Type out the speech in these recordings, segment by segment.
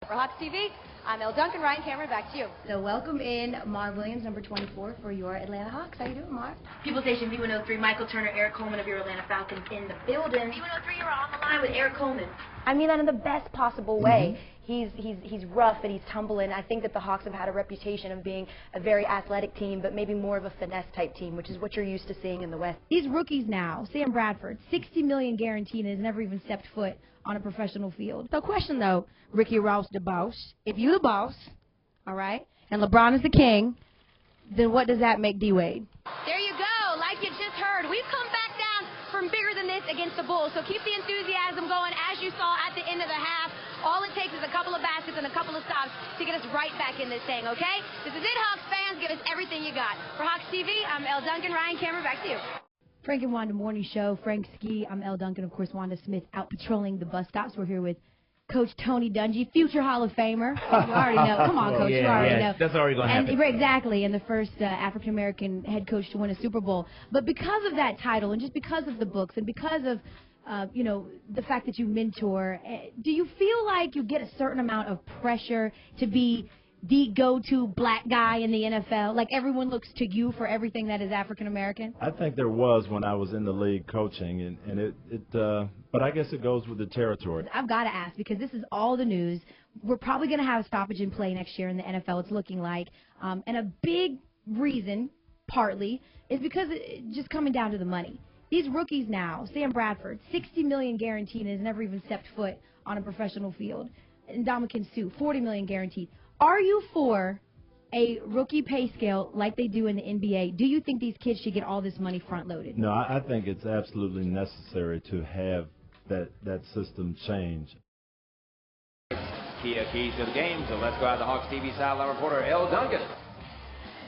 For Hawks TV, I'm Elle Duncan. Ryan Cameron, back to you. So welcome in Marv Williams, number 24 for your Atlanta Hawks. How you doing, Marv? People Station V103, Michael Turner, Eric Coleman of your Atlanta Falcons in the building. V103, you're on the line with Eric Coleman. I mean that in the best possible way. He's rough and he's tumbling. I think that the Hawks have had a reputation of being a very athletic team, but maybe more of a finesse type team, which is what you're used to seeing in the West. These rookies now, Sam Bradford, $60 million guaranteed, and has never even stepped foot on a professional field. So question though, Ricky Ross the boss. If you the boss, all right, and LeBron is the king, then what does that make D-Wade? There you go. Like you just heard, we've come back down from bigger than this against the Bulls. So keep the enthusiasm going. As you saw at the end of the half, all it takes is a couple of baskets and a couple of stops to get us right back in this thing, okay? This is it, Hawks fans. Give us everything you got. For Hawks TV, I'm Elle Duncan. Ryan Cameron, back to you. Frank and Wanda Morning Show. Frank Ski. I'm Elle Duncan. Of course, Wanda Smith out patrolling the bus stops. We're here with Coach Tony Dungy, future Hall of Famer. You already know. Come on, Coach. You already know. That's already going to happen. Exactly, and the first African-American head coach to win a Super Bowl. But because of that title and just because of the books and because of, you know, the fact that you mentor, do you feel like you get a certain amount of pressure to be the go-to black guy in the NFL? Like everyone looks to you for everything that is African-American? I think there was when I was in the league coaching, but I guess it goes with the territory. I've got to ask, because this is all the news. We're probably going to have a stoppage in play next year in the NFL, it's looking like. And a big reason, partly, is because it's just coming down to the money. These rookies now, Sam Bradford, $60 million guaranteed and has never even stepped foot on a professional field. And Ndamukong Suh, $40 million guaranteed. Are you for a rookie pay scale like they do in the NBA? Do you think these kids should get all this money front-loaded? No, I think it's absolutely necessary to have that system change. Keys to the game, so let's go out to the Hawks TV sideline reporter Elle Duncan.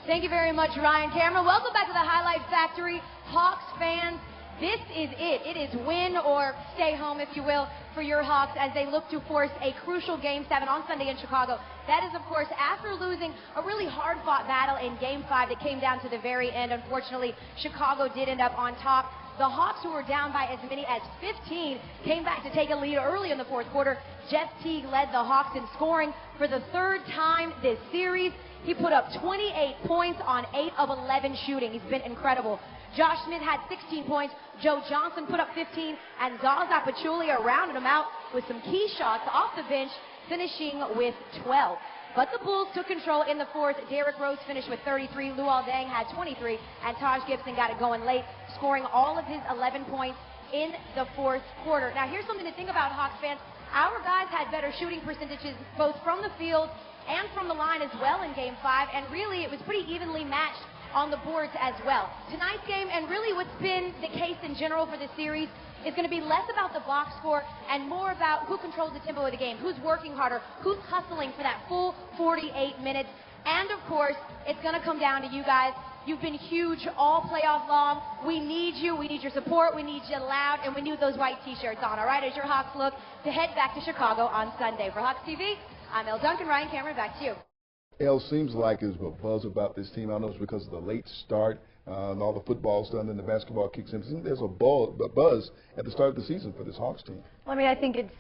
Thank you very much, Ryan Cameron. Welcome back to the Highlight Factory. Hawks fans, this is it. It is win or stay home, if you will, for your Hawks as they look to force a crucial Game 7 on Sunday in Chicago. That is, of course, after losing a really hard-fought battle in Game 5 that came down to the very end. Unfortunately, Chicago did end up on top. The Hawks, who were down by as many as 15, came back to take a lead early in the fourth quarter. Jeff Teague led the Hawks in scoring for the third time this series. He put up 28 points on 8 of 11 shooting. He's been incredible. Josh Smith had 16 points. Joe Johnson put up 15, and Zaza Pachulia rounded him out with some key shots off the bench, finishing with 12. But the Bulls took control in the fourth. Derrick Rose finished with 33. Luol Deng had 23, and Taj Gibson got it going late, scoring all of his 11 points in the fourth quarter. Now, here's something to think about, Hawks fans. Our guys had better shooting percentages both from the field and from the line as well in Game 5, and really it was pretty evenly matched on the boards as well. Tonight's game, and really what's been the case in general for this series, is going to be less about the box score and more about who controls the tempo of the game, who's working harder, who's hustling for that full 48 minutes. And, of course, it's going to come down to you guys. You've been huge all playoff long. We need you. We need your support. We need you loud. And we need those white T-shirts on, all right, as your Hawks look to head back to Chicago on Sunday. For Hawks TV, I'm Elle Duncan. Ryan Cameron, back to you. Elle, seems like there's a buzz about this team. I don't know it's because of the late start and all the football's done and the basketball kicks in. There's a buzz at the start of the season for this Hawks team. Well, I mean, I think it's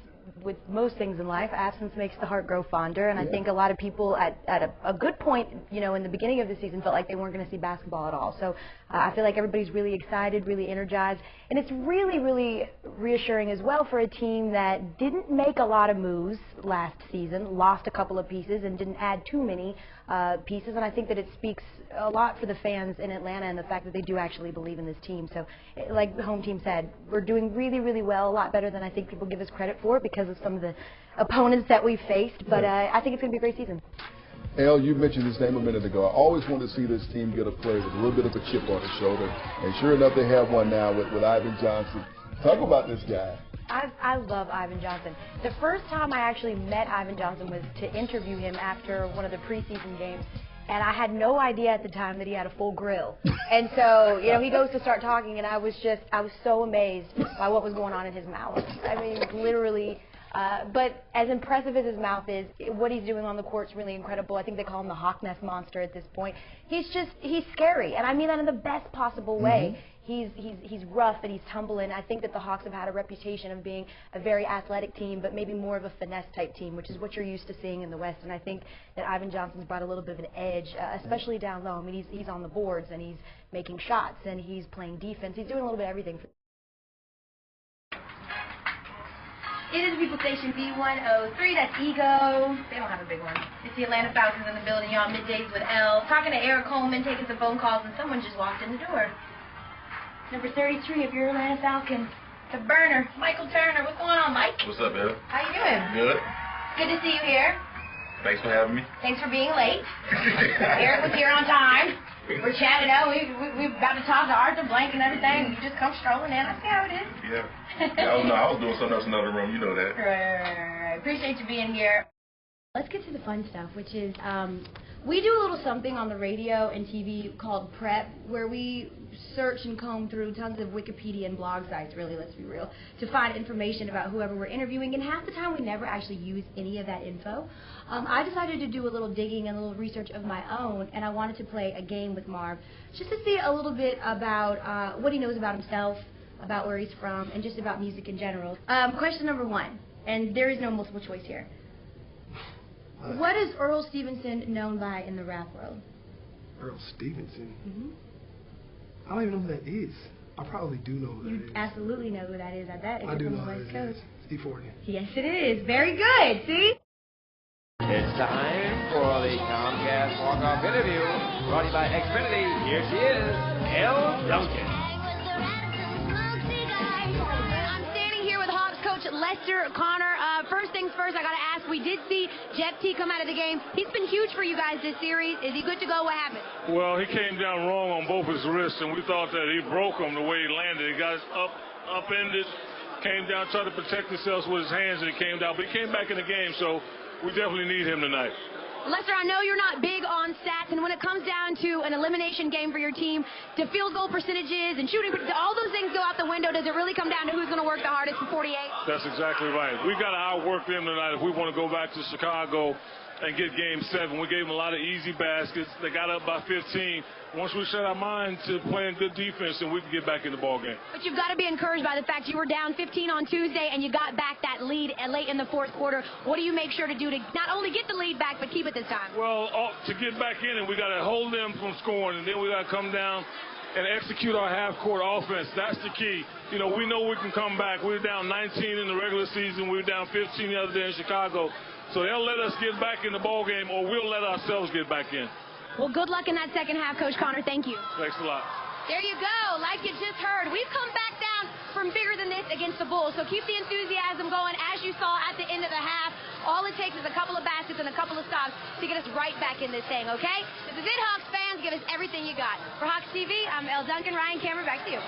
with most things in life, absence makes the heart grow fonder, and I think a lot of people at a good point, you know, in the beginning of the season felt like they weren't going to see basketball at all. So I feel like everybody's really excited, really energized, and it's really, really reassuring as well for a team that didn't make a lot of moves last season, lost a couple of pieces, and didn't add too many pieces, and I think that it speaks a lot for the fans in Atlanta and the fact that they do actually believe in this team. So like the home team said, we're doing really, really well, a lot better than I think people give us credit for because of some of the opponents that we've faced, but I think it's going to be a great season. Elle, you mentioned his name a minute ago. I always wanted to see this team get a player with a little bit of a chip on his shoulder, and sure enough, they have one now with Ivan Johnson. Talk about this guy. I love Ivan Johnson. The first time I actually met Ivan Johnson was to interview him after one of the preseason games, and I had no idea at the time that he had a full grill. And so, you know, he goes to start talking, and I was so amazed by what was going on in his mouth. I mean, literally. But as impressive as his mouth is, what he's doing on the court's really incredible. I think they call him the Hawk Nest Monster at this point. He's scary, and I mean that in the best possible way. he's rough and he's tumbling. I think that the Hawks have had a reputation of being a very athletic team, but maybe more of a finesse type team, which is what you're used to seeing in the West. And I think that Ivan Johnson's brought a little bit of an edge, especially down low. I mean, he's on the boards and he's making shots and he's playing defense. He's doing a little bit of everything. It is People Station B103. That's Ego. They don't have a big one. It's the Atlanta Falcons in the building. Y'all middays with Elle. Talking to Eric Coleman, taking some phone calls, and someone just walked in the door. Number 33 of your Atlanta Falcons. The burner, Michael Turner. What's going on, Mike? What's up, Elle? How you doing? Good. Good to see you here. Thanks for having me. Thanks for being late. Eric was here on time. We're chatting out. We're about to talk to Arthur Blank and everything. You just come strolling in. I see how it is. Yeah. I was doing something else in another room. You know that. Right. Appreciate you being here. Let's get to the fun stuff, which is we do a little something on the radio and TV called Prep, where we search and comb through tons of Wikipedia and blog sites, really, let's be real, to find information about whoever we're interviewing, and half the time we never actually use any of that info. I decided to do a little digging and a little research of my own, and I wanted to play a game with Marv, just to see a little bit about what he knows about himself, about where he's from, and just about music in general. Question number 1, and there is no multiple choice here. What is Earl Stevenson known by in the rap world? Earl Stevenson? Mm-hmm. I don't even know who that is. I probably do know who that is. You absolutely know who that is, I bet. I do know from the who West that is. Coast. E40. Yes, it is. Very good. See? It's time for the Comcast walk-off interview brought to you by Xfinity. Here she is, Elle Duncan. I'm standing here with Hawks coach Lester Connor. First things first, I got to ask, we did see Jeff T come out of the game. He's been huge for you guys this series. Is he good to go? What happened? Well, he came down wrong on both his wrists, and we thought that he broke them the way he landed. He got upended, came down, tried to protect himself with his hands, and he came down. But he came back in the game, so we definitely need him tonight. Lester, I know you're not big on stats, and when it comes down to an elimination game for your team, do field goal percentages and shooting, all those things go out the window. Does it really come down to who's going to work the hardest for 48? That's exactly right. We got to outwork them tonight if we want to go back to Chicago and get Game 7. We gave them a lot of easy baskets. They got up by 15. Once we set our mind to playing good defense, then we can get back in the ball game. But you've got to be encouraged by the fact you were down 15 on Tuesday and you got back that lead late in the fourth quarter. What do you make sure to do to not only get the lead back, but keep it this time? Well, to get back in it, we got to hold them from scoring, and then we got to come down and execute our half-court offense. That's the key. You know, we know we can come back. We were down 19 in the regular season. We were down 15 the other day in Chicago. So they'll let us get back in the ball game, or we'll let ourselves get back in. Well, good luck in that second half, Coach Connor. Thank you. Thanks a lot. There you go. Like you just heard, we've come back down from bigger than this against the Bulls. So keep the enthusiasm going. As you saw at the end of the half, all it takes is a couple of baskets and a couple of stops to get us right back in this thing, okay? This is it, Hawks fans. Give us everything you got. For Hawks TV, I'm Elle Duncan. Ryan Cameron, back to you.